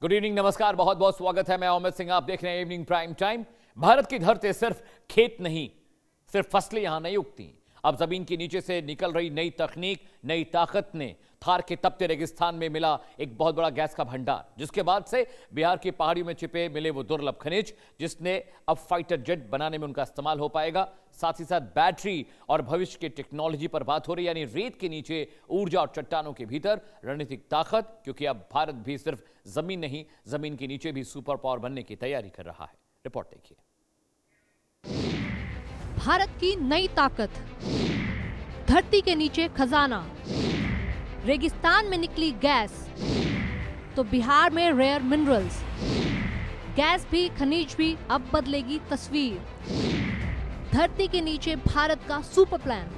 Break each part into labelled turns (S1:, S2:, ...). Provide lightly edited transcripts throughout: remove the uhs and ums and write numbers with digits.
S1: Good evening, नमस्कार, बहुत बहुत स्वागत है। मैं अमित सिंह, आप देख रहे हैं इवनिंग प्राइम टाइम। भारत की धरती सिर्फ खेत नहीं, सिर्फ फसलें यहां नहीं उगती। अब जमीन के नीचे से निकल रही नई तकनीक, नई ताकत ने थार के तपते रेगिस्तान में मिला एक बहुत बड़ा गैस का भंडार, जिसके बाद से बिहार की पहाड़ियों में छिपे मिले वो दुर्लभ खनिज, जिसने अब फाइटर जेट बनाने में उनका इस्तेमाल हो पाएगा। साथ ही साथ बैटरी और भविष्य की टेक्नोलॉजी पर बात हो रही है, यानी रेत के नीचे ऊर्जा और चट्टानों के भीतर रणनीतिक ताकत, क्योंकि अब भारत भी सिर्फ जमीन नहीं, जमीन के नीचे भी सुपर पावर बनने की तैयारी कर रहा है। रिपोर्ट देखिए।
S2: भारत की नई ताकत, धरती के नीचे खजाना, रेगिस्तान में निकली गैस, तो बिहार में रेयर मिनरल्स। गैस भी खनिज भी अब बदलेगी तस्वीर। धरती के नीचे भारत का सुपर प्लान,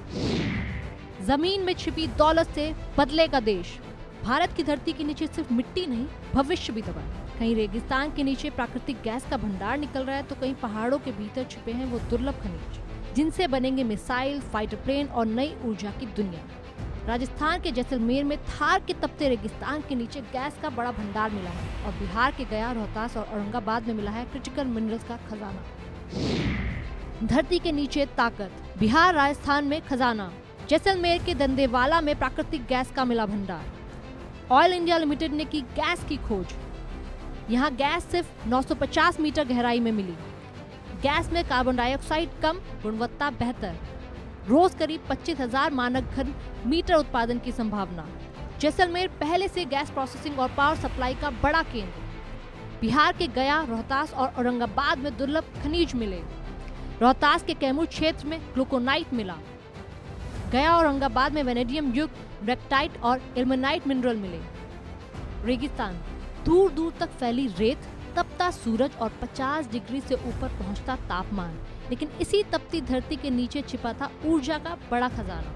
S2: जमीन में छिपी दौलत से बदलेगा देश। भारत की धरती के नीचे सिर्फ मिट्टी नहीं, भविष्य भी दबा है। कहीं रेगिस्तान के नीचे प्राकृतिक गैस का भंडार निकल रहा है, तो कहीं पहाड़ों के भीतर छिपे हैं वो दुर्लभ खनिज, जिनसे बनेंगे मिसाइल, फाइटर प्लेन और नई ऊर्जा की दुनिया। राजस्थान के जैसलमेर में थार के तपते रेगिस्तान के नीचे गैस का बड़ा भंडार मिला है, और बिहार के गया, रोहतास और औरंगाबाद में मिला है क्रिटिकल मिनरल्स का खजाना। धरती के नीचे ताकत, बिहार राजस्थान में खजाना, जैसलमेर के दंतेवाड़ा में प्राकृतिक गैस का मिला भंडार। ऑयल इंडिया लिमिटेड ने की गैस की खोज। यहाँ गैस सिर्फ 950 मीटर गहराई में मिली। गैस में कार्बन डाइऑक्साइड कम, गुणवत्ता बेहतर। रोज करीब 25,000 मानक घन मीटर उत्पादन की संभावना। जैसलमेर पहले से गैस प्रोसेसिंग और पावर सप्लाई का बड़ा केंद्र। बिहार के गया, रोहतास और औरंगाबाद में दुर्लभ खनिज मिले। रोहतास के कैमूर क्षेत्र में ग्लूकोनाइट मिला। गया और औरंगाबाद में वेनेडियम युक्त ब्रेक्टाइट और इल्मेनाइट मिनरल मिले। रेगिस्तान, दूर दूर तक फैली रेत, तपता सूरज और 50 डिग्री से ऊपर पहुंचता तापमान, लेकिन इसी तपती धरती के नीचे छिपा था ऊर्जा का बड़ा खजाना।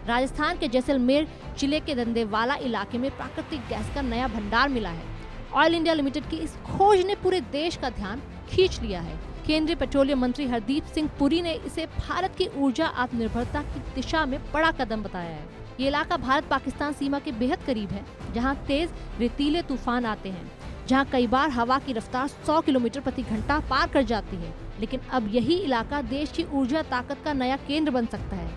S2: राजस्थान के जैसलमेर जिले के दंतेवाड़ा इलाके में प्राकृतिक गैस का नया भंडार मिला है। ऑयल इंडिया लिमिटेड की इस खोज ने पूरे देश का ध्यान खींच लिया है। केंद्रीय पेट्रोलियम मंत्री हरदीप सिंह पुरी ने इसे भारत की ऊर्जा आत्मनिर्भरता की दिशा में बड़ा कदम बताया है। ये इलाका भारत पाकिस्तान सीमा के बेहद करीब है, जहां तेज रेतीले तूफान आते हैं, जहां कई बार हवा की रफ्तार 100 किलोमीटर प्रति घंटा पार कर जाती है। लेकिन अब यही इलाका देश की ऊर्जा ताकत का नया केंद्र बन सकता है।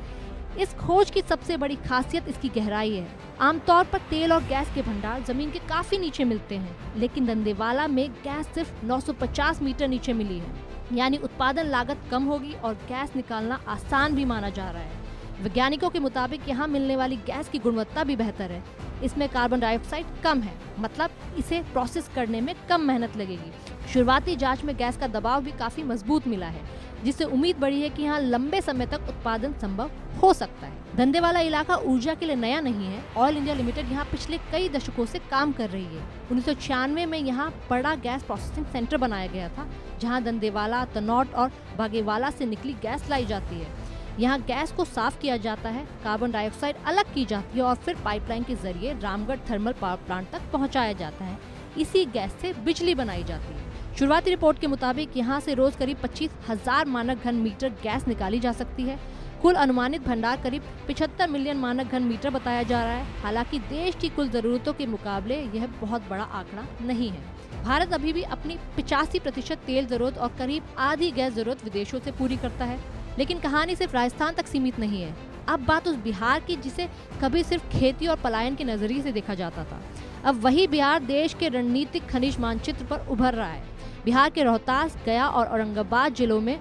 S2: इस खोज की सबसे बड़ी खासियत इसकी गहराई है। आमतौर पर तेल और गैस के भंडार जमीन के काफी नीचे मिलते हैं, लेकिन दंतेवाड़ा में गैस सिर्फ 950 मीटर नीचे मिली है, यानी उत्पादन लागत कम होगी और गैस निकालना आसान भी माना जा रहा है। वैज्ञानिकों के मुताबिक यहाँ मिलने वाली गैस की गुणवत्ता भी बेहतर है। इसमें कार्बन डाइऑक्साइड कम है, मतलब इसे प्रोसेस करने में कम मेहनत लगेगी। शुरुआती जांच में गैस का दबाव भी काफी मजबूत मिला है, जिससे उम्मीद बढ़ी है कि यहाँ लंबे समय तक उत्पादन संभव हो सकता है। दंतेवाड़ा इलाका ऊर्जा के लिए नया नहीं है। ऑयल इंडिया लिमिटेड यहाँ पिछले कई दशकों से काम कर रही है। 1996 में यहाँ बड़ा गैस प्रोसेसिंग सेंटर बनाया गया था, जहाँ दंतेवाड़ा, तनौट और बागेवाला से निकली गैस लाई जाती है। यहाँ गैस को साफ किया जाता है, कार्बन डाइऑक्साइड अलग की जाती है और फिर पाइपलाइन के जरिए रामगढ़ थर्मल पावर प्लांट तक पहुँचाया जाता है। इसी गैस से बिजली बनाई जाती है। शुरुआती रिपोर्ट के मुताबिक यहाँ से रोज करीब 25,000 मानक घन मीटर गैस निकाली जा सकती है। कुल अनुमानित भंडार करीब 75 मिलियन मानक घन मीटर बताया जा रहा है। हालांकि देश की कुल जरूरतों के मुकाबले यह बहुत बड़ा आंकड़ा नहीं है। भारत अभी भी अपनी 85% तेल जरूरत और करीब आधी गैस जरूरत विदेशों से पूरी करता है। लेकिन कहानी सिर्फ राजस्थान तक सीमित नहीं है। अब बात उस बिहार की जिसे कभी सिर्फ खेती और पलायन के नजरिए से देखा जाता था। अब वही बिहार देश के रणनीतिक खनिज मानचित्र पर उभर रहा है। बिहार के रोहतास, गया और औरंगाबाद जिलों में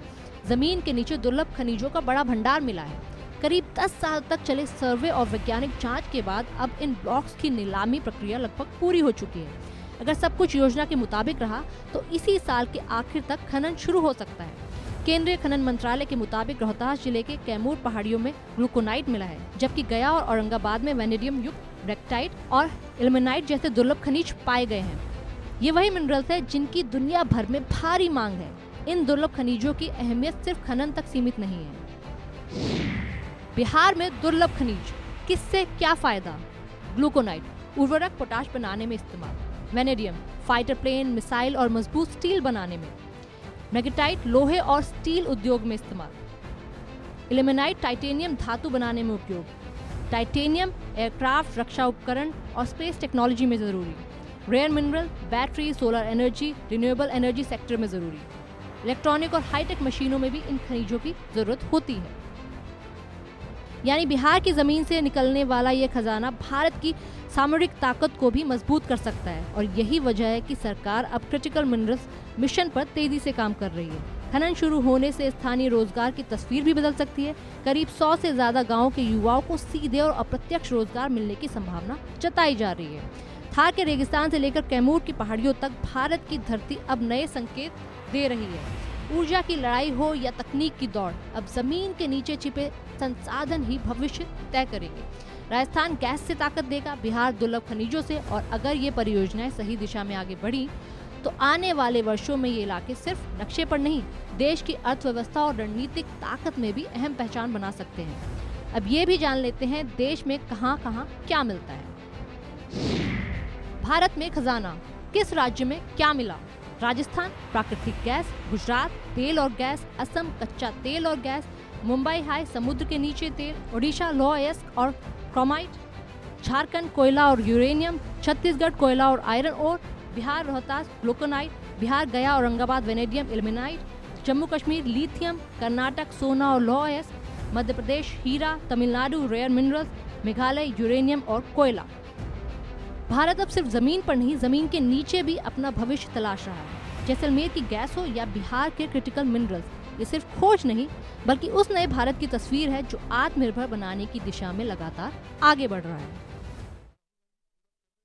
S2: जमीन के नीचे दुर्लभ खनिजों का बड़ा भंडार मिला है। करीब 10 साल तक चले सर्वे और वैज्ञानिक जांच के बाद अब इन ब्लॉक्स की नीलामी प्रक्रिया लगभग पूरी हो चुकी है। अगर सब कुछ योजना के मुताबिक रहा तो इसी साल के आखिर तक खनन शुरू हो सकता है। केंद्रीय खनन मंत्रालय के मुताबिक रोहतास जिले के कैमूर पहाड़ियों में ग्लूकोनाइट मिला है, जबकि गया और औरंगाबाद में वेनेडियम युक्त ब्रेक्टाइट और इल्मेनाइट जैसे दुर्लभ खनिज पाए गए हैं। ये वही मिनरल्स है जिनकी दुनिया भर में भारी मांग है। इन दुर्लभ खनिजों की अहमियत सिर्फ खनन तक सीमित नहीं है। बिहार में दुर्लभ खनिज, किससे क्या फायदा? ग्लूकोनाइट, उर्वरक पोटाश बनाने में इस्तेमाल। वेनेडियम, फाइटर प्लेन, मिसाइल और मजबूत स्टील बनाने में। मैग्नेटाइट, लोहे और स्टील उद्योग में इस्तेमाल। इल्मेनाइट, टाइटेनियम धातु बनाने में उपयोग। टाइटेनियम एयरक्राफ्ट, रक्षा उपकरण और स्पेस टेक्नोलॉजी में जरूरी। Rare mineral, battery, solar energy, renewable energy sector में जरूरी। इलेक्ट्रॉनिक और हाईटेक मशीनों में भी इन खनिजों की जरूरत होती है। यानी बिहार की जमीन से निकलने वाला ये खजाना भारत की सामरिक ताकत को भी मजबूत कर सकता है और यही वजह है कि सरकार अब क्रिटिकल मिनरल्स मिशन पर तेजी से काम कर रही है। खनन शुरू होने से स्थानीय रोजगार की तस्वीर भी बदल सकती है। करीब 100 से ज्यादा गाँव के युवाओं को सीधे और अप्रत्यक्ष रोजगार मिलने की संभावना जताई जा रही है। थार के रेगिस्तान से लेकर कैमूर की पहाड़ियों तक भारत की धरती अब नए संकेत दे रही है। ऊर्जा की लड़ाई हो या तकनीक की दौड़, अब जमीन के नीचे छिपे संसाधन ही भविष्य तय करेंगे। राजस्थान गैस से ताकत देगा, बिहार दुर्लभ खनिजों से, और अगर ये परियोजनाएं सही दिशा में आगे बढ़ी तो आने वाले वर्षों में ये इलाके सिर्फ नक्शे पर नहीं, देश की अर्थव्यवस्था और रणनीतिक ताकत में भी अहम पहचान बना सकते हैं। अब ये भी जान लेते हैं देश में कहां कहां क्या मिलता है। भारत में खजाना, किस राज्य में क्या मिला? राजस्थान प्राकृतिक गैस, गुजरात तेल और गैस, असम कच्चा तेल और गैस, मुंबई हाई समुद्र के नीचे तेल, ओडिशा लौह और क्रोमाइट, झारखंड कोयला और यूरेनियम, छत्तीसगढ़ कोयला और iron ore, Bihar Rohtas glauconite, Bihar Gaya Aurangabad vanadium ilmenite, Jammu Kashmir lithium, Karnataka सोना और लौह, मध्य प्रदेश हीरा, Tamil Nadu rare minerals, Meghalaya uranium और कोयला। भारत अब सिर्फ जमीन पर नहीं, जमीन के नीचे भी अपना भविष्य तलाश रहा है। जैसलमेर की गैस हो या बिहार के क्रिटिकल मिनरल्स, ये सिर्फ खोज नहीं बल्कि उस नए भारत की तस्वीर है जो आत्मनिर्भर बनाने की दिशा में लगातार आगे बढ़ रहा है।